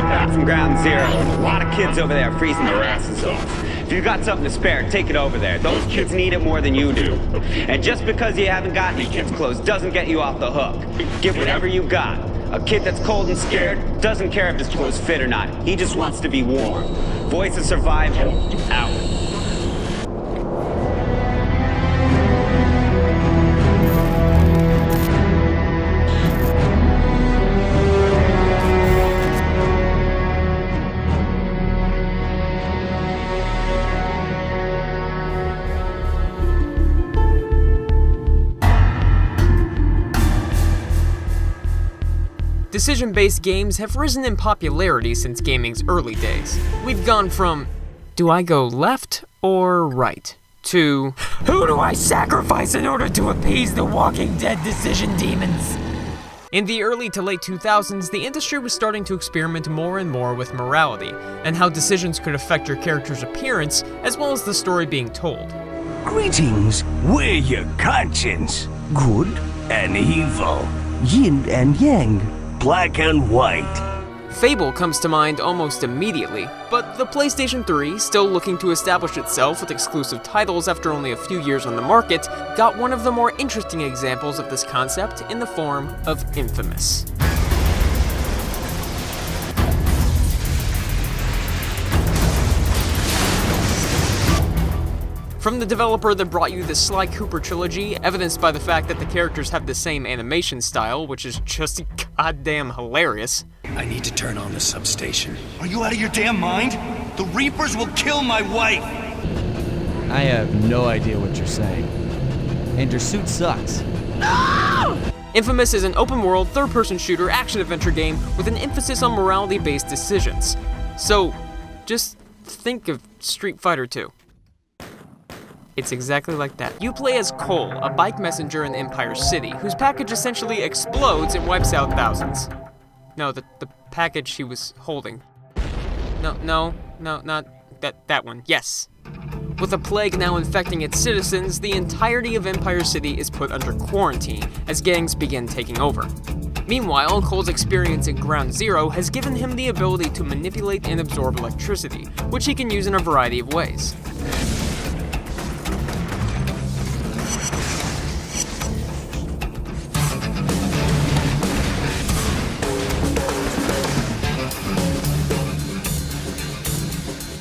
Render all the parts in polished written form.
got back from ground zero. A lot of kids over there freezing their asses off. If you got something to spare, take it over there. Those kids need it more than you do. And just because you haven't got any kids' clothes doesn't get you off the hook. Give whatever you got. A kid that's cold and scared doesn't care if his clothes fit or not. He just wants to be warm. Voice of Survival, out. Decision-based games have risen in popularity since gaming's early days. We've gone from, do I go left or right, to, who do I sacrifice in order to appease the Walking Dead decision demons? In the early to late 2000s, the industry was starting to experiment more and more with morality, and how decisions could affect your character's appearance, as well as the story being told. Greetings, we're your conscience. Good and evil. Yin and yang. Black and white. Fable comes to mind almost immediately, but the PlayStation 3, still looking to establish itself with exclusive titles after only a few years on the market, got one of the more interesting examples of this concept in the form of inFAMOUS. From the developer that brought you the Sly Cooper trilogy, evidenced by the fact that the characters have the same animation style, which is just goddamn hilarious. I need to turn on the substation. Are you out of your damn mind? The Reapers will kill my wife! I have no idea what you're saying. And your suit sucks. No! inFAMOUS is an open-world, third-person shooter action-adventure game with an emphasis on morality-based decisions. So, just think of Street Fighter 2. It's exactly like that. You play as Cole, a bike messenger in Empire City, whose package essentially explodes and wipes out thousands. No, the package he was holding. No, not that one. Yes. With the plague now infecting its citizens, the entirety of Empire City is put under quarantine as gangs begin taking over. Meanwhile, Cole's experience at Ground Zero has given him the ability to manipulate and absorb electricity, which he can use in a variety of ways.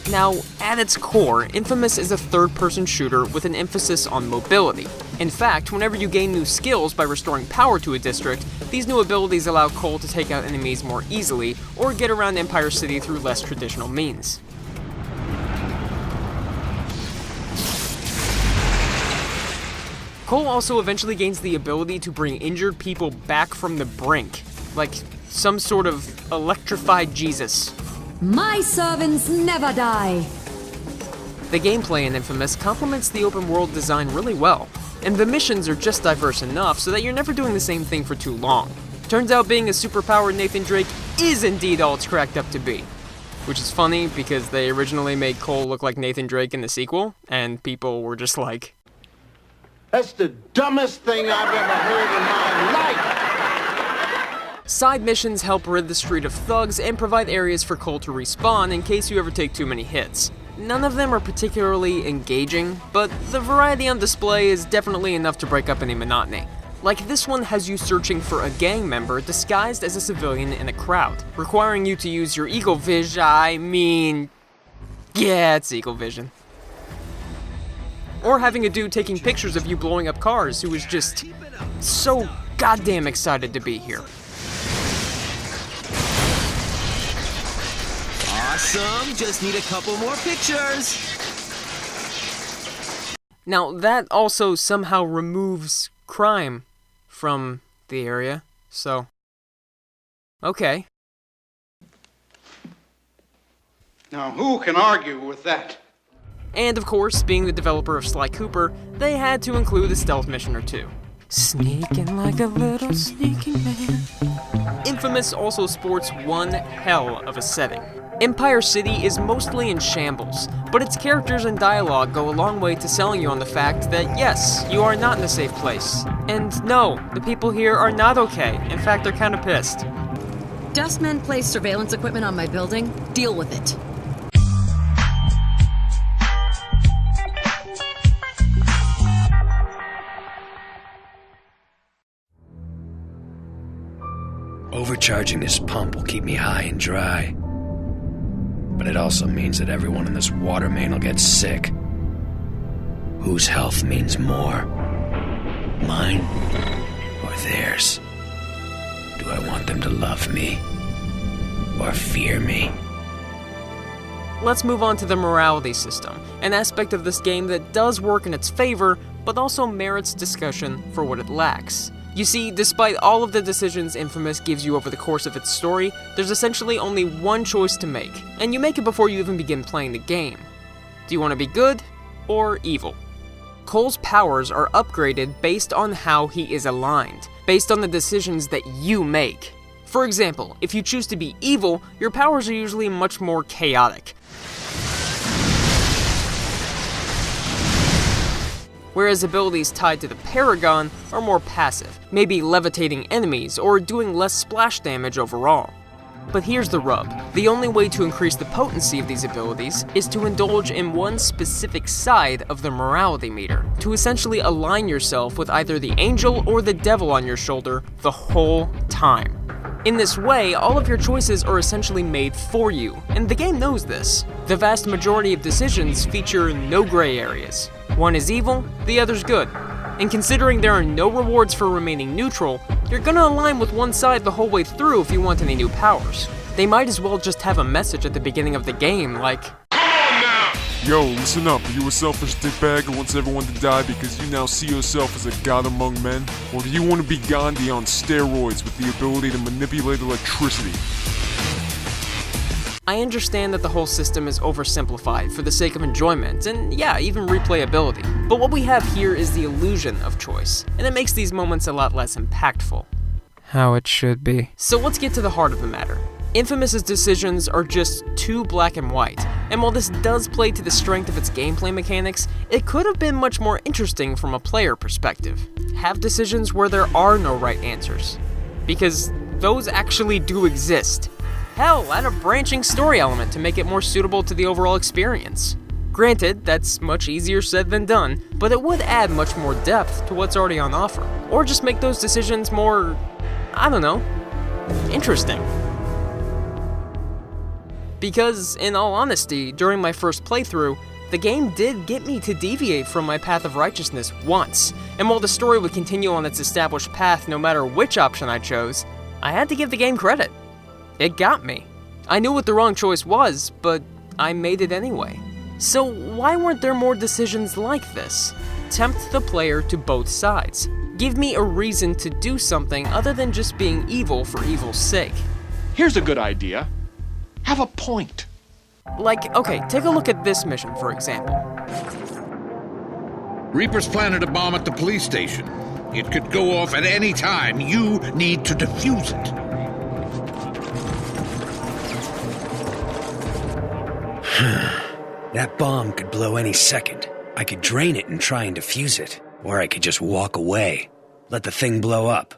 Now, at its core, inFAMOUS is a third-person shooter with an emphasis on mobility. In fact, whenever you gain new skills by restoring power to a district, these new abilities allow Cole to take out enemies more easily, or get around Empire City through less traditional means. Cole also eventually gains the ability to bring injured people back from the brink, like some sort of electrified Jesus. My servants never die! The gameplay in inFAMOUS complements the open world design really well, and the missions are just diverse enough so that you're never doing the same thing for too long. Turns out being a superpowered Nathan Drake is indeed all it's cracked up to be. Which is funny because they originally made Cole look like Nathan Drake in the sequel, and people were just like, that's the dumbest thing I've ever heard in my life! Side missions help rid the street of thugs and provide areas for Cole to respawn in case you ever take too many hits. None of them are particularly engaging, but the variety on display is definitely enough to break up any monotony. Like this one has you searching for a gang member disguised as a civilian in a crowd, requiring you to use your eagle vision. Yeah, it's eagle vision. Or having a dude taking pictures of you blowing up cars who is just so goddamn excited to be here. Awesome, just need a couple more pictures. Now that also somehow removes crime from the area, so okay. Now who can argue with that? And of course, being the developer of Sly Cooper, they had to include a stealth mission or two. Sneaking like a little sneaky man. inFAMOUS also sports one hell of a setting. Empire City is mostly in shambles, but its characters and dialogue go a long way to selling you on the fact that yes, you are not in a safe place. And no, the people here are not okay. In fact, they're kinda pissed. Dustmen place surveillance equipment on my building, deal with it. Overcharging this pump will keep me high and dry. But it also means that everyone in this water main will get sick. Whose health means more? Mine or theirs? Do I want them to love me or fear me? Let's move on to the morality system, an aspect of this game that does work in its favor, but also merits discussion for what it lacks. You see, despite all of the decisions Infamous gives you over the course of its story, there's essentially only one choice to make, and you make it before you even begin playing the game. Do you want to be good or evil? Cole's powers are upgraded based on how he is aligned, based on the decisions that you make. For example, if you choose to be evil, your powers are usually much more chaotic. Whereas abilities tied to the Paragon are more passive, maybe levitating enemies or doing less splash damage overall. But here's the rub. The only way to increase the potency of these abilities is to indulge in one specific side of the morality meter, to essentially align yourself with either the angel or the devil on your shoulder the whole time. In this way, all of your choices are essentially made for you, and the game knows this. The vast majority of decisions feature no gray areas. One is evil, the other's good. And considering there are no rewards for remaining neutral, you're gonna align with one side the whole way through if you want any new powers. They might as well just have a message at the beginning of the game like, "Yo, listen up. Are you a selfish dickbag who wants everyone to die because you now see yourself as a god among men? Or do you want to be Gandhi on steroids with the ability to manipulate electricity?" I understand that the whole system is oversimplified for the sake of enjoyment, and yeah, even replayability. But what we have here is the illusion of choice, and it makes these moments a lot less impactful. How it should be. So let's get to the heart of the matter. Infamous's decisions are just too black and white, and while this does play to the strength of its gameplay mechanics, it could have been much more interesting from a player perspective. Have decisions where there are no right answers. Because those actually do exist. Hell, add a branching story element to make it more suitable to the overall experience. Granted, that's much easier said than done, but it would add much more depth to what's already on offer. Or just make those decisions more, I don't know, interesting. Because, in all honesty, during my first playthrough, the game did get me to deviate from my path of righteousness once, and while the story would continue on its established path no matter which option I chose, I had to give the game credit. It got me. I knew what the wrong choice was, but I made it anyway. So why weren't there more decisions like this? Tempt the player to both sides. Give me a reason to do something other than just being evil for evil's sake. Here's a good idea. Have a point. Like, okay, take a look at this mission, for example. Reapers planted a bomb at the police station. It could go off at any time. You need to defuse it. That bomb could blow any second. I could drain it and try and defuse it. Or I could just walk away. Let the thing blow up.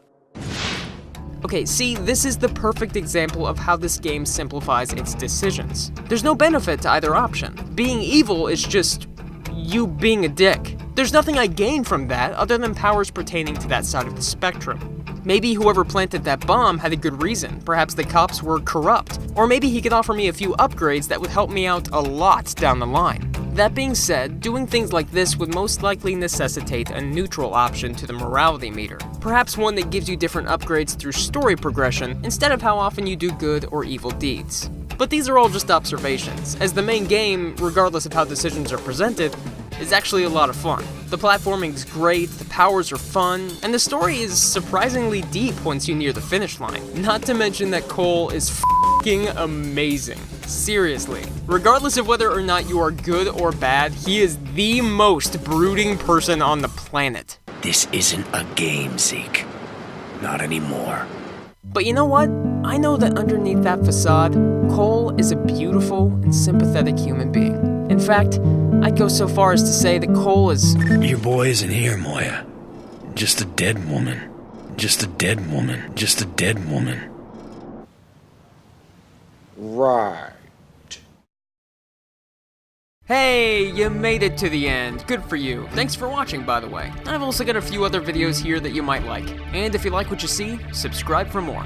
Okay, see, this is the perfect example of how this game simplifies its decisions. There's no benefit to either option. Being evil is just you being a dick. There's nothing I gain from that other than powers pertaining to that side of the spectrum. Maybe whoever planted that bomb had a good reason. Perhaps the cops were corrupt. Or maybe he could offer me a few upgrades that would help me out a lot down the line. That being said, doing things like this would most likely necessitate a neutral option to the morality meter. Perhaps one that gives you different upgrades through story progression instead of how often you do good or evil deeds. But these are all just observations, as the main game, regardless of how decisions are presented, is actually a lot of fun. The platforming is great, the powers are fun, and the story is surprisingly deep once you near the finish line. Not to mention that Cole is f***ing amazing. Seriously. Regardless of whether or not you are good or bad, he is the most brooding person on the planet. This isn't a game, Zeke. Not anymore. But you know what? I know that underneath that facade, Cole is a beautiful and sympathetic human being. In fact, I'd go so far as to say that Cole is... Your boy isn't here, Moya. Just a dead woman. Just a dead woman. Just a dead woman. Right. Hey, you made it to the end. Good for you. Thanks for watching, by the way. I've also got a few other videos here that you might like. And if you like what you see, subscribe for more.